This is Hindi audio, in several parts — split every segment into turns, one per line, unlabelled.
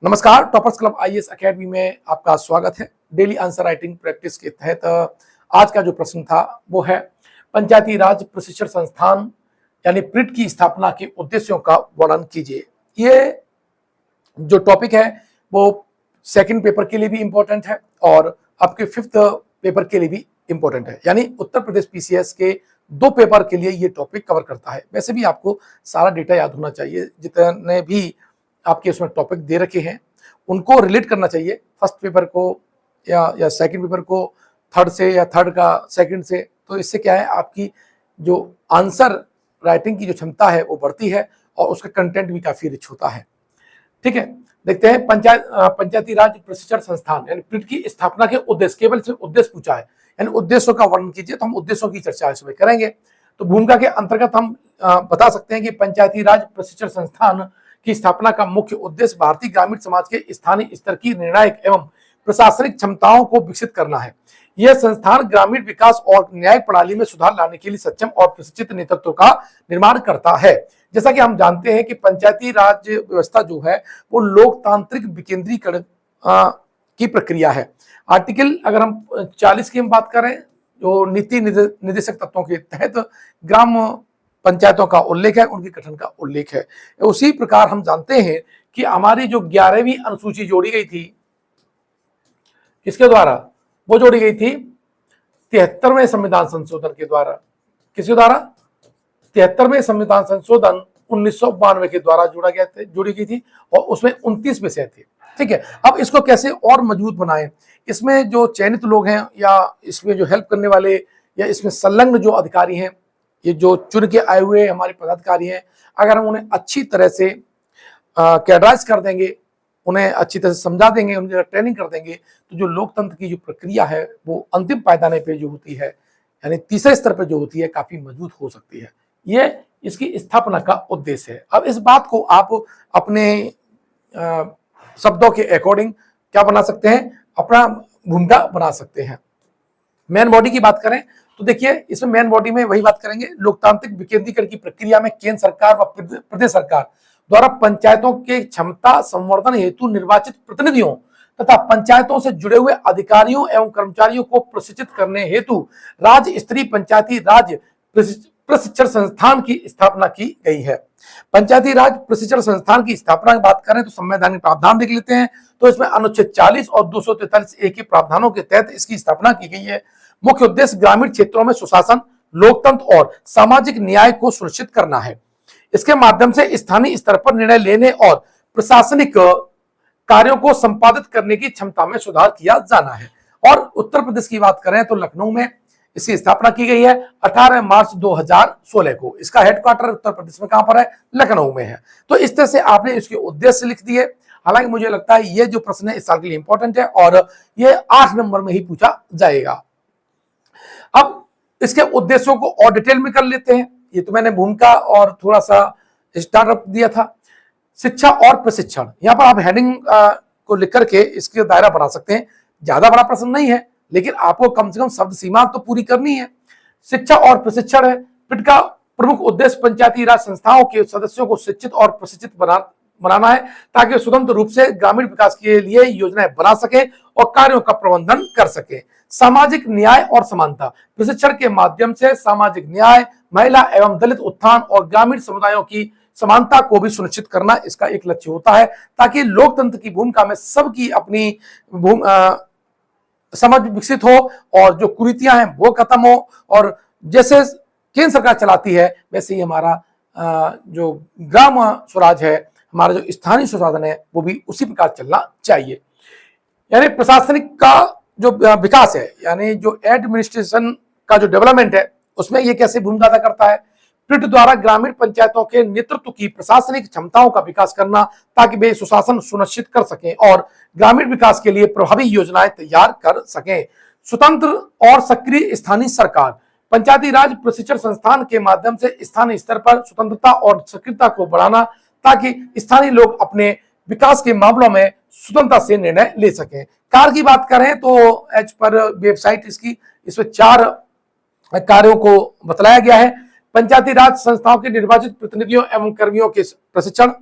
नमस्कार। टॉपर्स क्लब आईएएस एकेडमी में आपका स्वागत है। डेली आंसर राइटिंग प्रैक्टिस के तहत आज का जो प्रश्न था वो है पंचायती राज प्रशिक्षण संस्थान यानी प्रिट की स्थापना के उद्देश्यों का वर्णन कीजिए। ये जो टॉपिक है वो सेकंड पेपर के लिए भी इंपॉर्टेंट है और आपके फिफ्थ पेपर के लिए भी इंपॉर्टेंट है, यानी उत्तर प्रदेश पीसीएस के 2 पेपर के लिए ये टॉपिक कवर करता है। वैसे भी आपको सारा डेटा याद होना चाहिए, जितने भी आपके उसमें टॉपिक दे रखे हैं उनको रिलेट करना चाहिए फर्स्ट पेपर को या सेकंड पेपर को थर्ड से या थर्ड का सेकंड से। तो इससे क्या है, आपकी जो आंसर राइटिंग की जो क्षमता है वो बढ़ती है और उसका कंटेंट भी काफी रिच होता है। ठीक है, देखते हैं पंचायती राज प्रशिक्षण संस्थान यानी प्रिट की स्थापना के उद्देश्य, केवल सिर्फ उद्देश्य पूछा है, यानी उद्देश्यों का वर्णन कीजिए, तो हम उद्देश्यों की चर्चा इसमें करेंगे। तो भूमिका के अंतर्गत हम बता सकते हैं कि पंचायती राज प्रशिक्षण संस्थान की स्थापना का मुख्य उद्देश्य भारतीय ग्रामीण समाज के स्थानीय स्तर की निर्णायक एवं प्रशासनिक क्षमताओं को विकसित करना है। यह संस्थान ग्रामीण विकास और न्यायिक प्रणाली में सुधार लाने के लिए सक्षम और प्रशिक्षित नेतृत्व का निर्माण करता है। जैसा कि हम जानते हैं कि पंचायती राज व्यवस्था जो है वो लोकतांत्रिक विकेंद्रीकरण की प्रक्रिया है। आर्टिकल अगर हम 40 की हम बात करें, जो नीति निर्देशक तत्वों के तहत ग्राम पंचायतों का उल्लेख है, उनके गठन का उल्लेख है। उसी प्रकार हम जानते हैं कि हमारी जो 11वीं अनुसूची जोड़ी गई थी, किसके द्वारा वो जोड़ी गई थी? 73वें संविधान संशोधन के द्वारा। किसके द्वारा? 73वें संविधान संशोधन 1992 के द्वारा जोड़ी गई थी और उसमें 29 विषय थे। ठीक है, अब इसको कैसे और मजबूत बनाएं? इसमें जो चयनित लोग हैं या इसमें जो हेल्प करने वाले या इसमें संलग्न जो अधिकारी हैं, ये जो चुन के आए हुए हमारे पदाधिकारी हैं, अगर हम उन्हें अच्छी तरह से कैडराइज कर देंगे, उन्हें अच्छी तरह से समझा देंगे, उनकी ट्रेनिंग कर देंगे, तो जो लोकतंत्र की जो प्रक्रिया है वो अंतिम पायदाने पे जो होती है, यानी तीसरे स्तर पे जो होती है, काफी मजबूत हो सकती है। ये इसकी स्थापना का उद्देश्य है। अब इस बात को आप अपने शब्दों के अकॉर्डिंग क्या बना सकते हैं, अपना भूमिका बना सकते हैं। मेन बॉडी की बात करें तो देखिए, इसमें मेन बॉडी में वही बात करेंगे, लोकतांत्रिक विकेंद्रीकरण की प्रक्रिया में केंद्र सरकार व प्रदेश सरकार द्वारा पंचायतों के क्षमता संवर्धन हेतु निर्वाचित प्रतिनिधियों तथा पंचायतों से जुड़े हुए अधिकारियों एवं कर्मचारियों को प्रशिक्षित करने हेतु राज्य स्तरीय पंचायती राज प्रशिक्षण संस्थान की स्थापना की गई है। पंचायती राज प्रशिक्षण संस्थान की स्थापना की बात करें तो संवैधानिक प्रावधान देख लेते हैं। तो इसमें अनुच्छेद 40 और 243A के प्रावधानों के तहत इसकी स्थापना की गई है। मुख्य उद्देश्य ग्रामीण क्षेत्रों में सुशासन, लोकतंत्र और सामाजिक न्याय को सुनिश्चित करना है। इसके माध्यम से स्थानीय स्तर पर निर्णय लेने और प्रशासनिक कार्यों को संपादित करने की क्षमता में सुधार किया जाना है। और उत्तर प्रदेश की बात करें तो लखनऊ में इसकी स्थापना की गई है 18 मार्च 2016 को। इसका हेडक्वार्टर उत्तर प्रदेश में कहां पर है? लखनऊ में है। तो इस तरह से आपने इसके उद्देश्य लिख दिए। हालांकि मुझे लगता है ये जो प्रश्न है इस साल के लिए इंपॉर्टेंट है और ये 8 नंबर में ही पूछा जाएगा। अब इसके उद्देश्यों को और डिटेल में कर लेते हैं। ये तो मैंने भूमिका और थोड़ा सा स्टार्टअप दिया था। शिक्षा और प्रशिक्षण, यहाँ पर आप हेडिंग को लिख करके इसके दायरा बना सकते हैं। ज्यादा बड़ा प्रश्न नहीं है, लेकिन आपको कम से कम शब्द सीमा तो पूरी करनी है। शिक्षा और प्रशिक्षण है। पिट का प्रमुख उद्देश्य पंचायती राज संस्थाओं के सदस्यों को शिक्षित और प्रशिक्षित बनाना है, ताकि स्वतंत्र रूप से ग्रामीण विकास के लिए योजनाएं बना सके और कार्यों का प्रबंधन कर सके। सामाजिक न्याय और समानता, प्रशिक्षण के माध्यम से सामाजिक न्याय, महिला एवं दलित उत्थान और ग्रामीण समुदायों की समानता को भी सुनिश्चित करना इसका एक लक्ष्य होता है, ताकि लोकतंत्र की भूमिका में सबकी अपनी समझ विकसित हो और जो कुरीतियां हैं वो खत्म हो। और जैसे केंद्र सरकार चलाती है वैसे ही हमारा जो ग्राम स्वराज है, हमारा जो स्थानीय स्वशासन है, वो भी उसी प्रकार चलना चाहिए। यानी प्रशासनिक का जो विकास है, यानी जो एडमिनिस्ट्रेशन का जो डेवलपमेंट है, उसमें ये कैसे भूमिका अदा करता है? प्रिट द्वारा ग्रामीण पंचायतों के नेतृत्व की प्रशासनिक क्षमताओं का विकास करना, ताकि वे सुशासन सुनिश्चित कर सकें और ग्रामीण विकास के लिए प्रभावी योजनाएं तैयार कर सकें। स्वतंत्र और सक्रिय स्थानीय सरकार, पंचायती राज प्रशिक्षण संस्थान के माध्यम से स्थानीय स्तर पर स्वतंत्रता और सक्रियता को बढ़ाना, ताकि स्थानीय लोग अपने विकास के मामलों में स्वतंत्रता से निर्णय ले सकें। कार्य की बात करें तो एज पर वेबसाइट इसकी, इसमें 4 कार्यों को बतलाया गया है। पंचायती राज संस्थाओं के निर्वाचित प्रतिनिधियों एवं कर्मियों के प्रशिक्षण,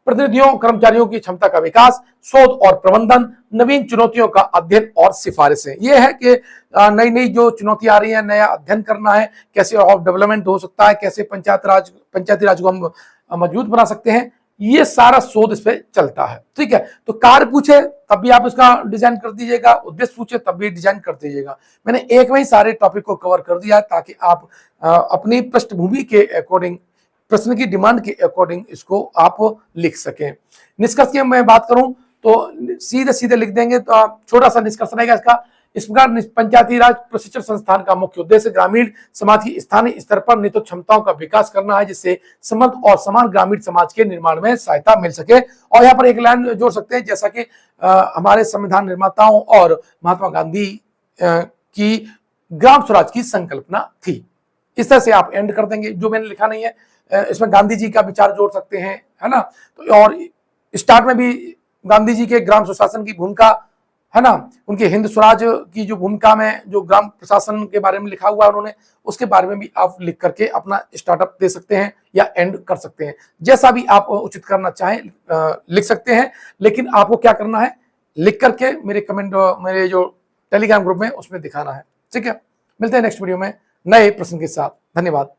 प्रतिनिधियों कर्मचारियों की क्षमता का विकास, शोध और प्रबंधन, नवीन चुनौतियों का अध्ययन और सिफारिशें। ये है कि नई नई जो चुनौती आ रही है, नया अध्ययन करना है, कैसे और डेवलपमेंट हो सकता है, कैसे पंचायती राज को हम मजबूत बना सकते हैं, ये सारा शोध इस पे चलता है। ठीक है, तो कार्य पूछे तब भी आप उसका डिजाइन कर दीजिएगा, उद्देश्य पूछे तब भी डिजाइन कर दीजिएगा। मैंने एक में ही सारे टॉपिक को कवर कर दिया ताकि आप अपनी पृष्ठभूमि के अकॉर्डिंग, प्रश्न की डिमांड के अकॉर्डिंग इसको आप लिख सकें। निष्कर्ष की मैं बात करूं तो सीधे सीधे लिख देंगे तो छोटा सा निष्कर्ष रहेगा इसका। इस प्रकार पंचायती राज प्रशिक्षण संस्थान का मुख्य उद्देश्य ग्रामीण समाज की स्थानीय स्तर पर निहित क्षमताओं का विकास करना है, जिससे समृद्ध और समान ग्रामीण समाज के निर्माण में सहायता मिल सके। और यहाँ पर एक लाइन जोड़ सकते हैं, जैसा कि हमारे संविधान निर्माताओं और महात्मा गांधी की ग्राम स्वराज की संकल्पना थी। इस तरह से आप एंड कर देंगे। जो मैंने लिखा नहीं है इसमें गांधी जी का विचार जोड़ सकते हैं, है ना। तो और स्टार्ट में भी गांधी जी के ग्राम सुशासन की भूमिका, है ना, उनके हिंद स्वराज की जो भूमिका में जो ग्राम प्रशासन के बारे में लिखा हुआ है उन्होंने, उसके बारे में भी आप लिख करके अपना स्टार्टअप दे सकते हैं या एंड कर सकते हैं, जैसा भी आप उचित करना चाहें लिख सकते हैं। लेकिन आपको क्या करना है, लिख करके मेरे जो टेलीग्राम ग्रुप में उसमें दिखाना है। ठीक है, मिलते हैं नेक्स्ट वीडियो में नए प्रश्न के साथ। धन्यवाद।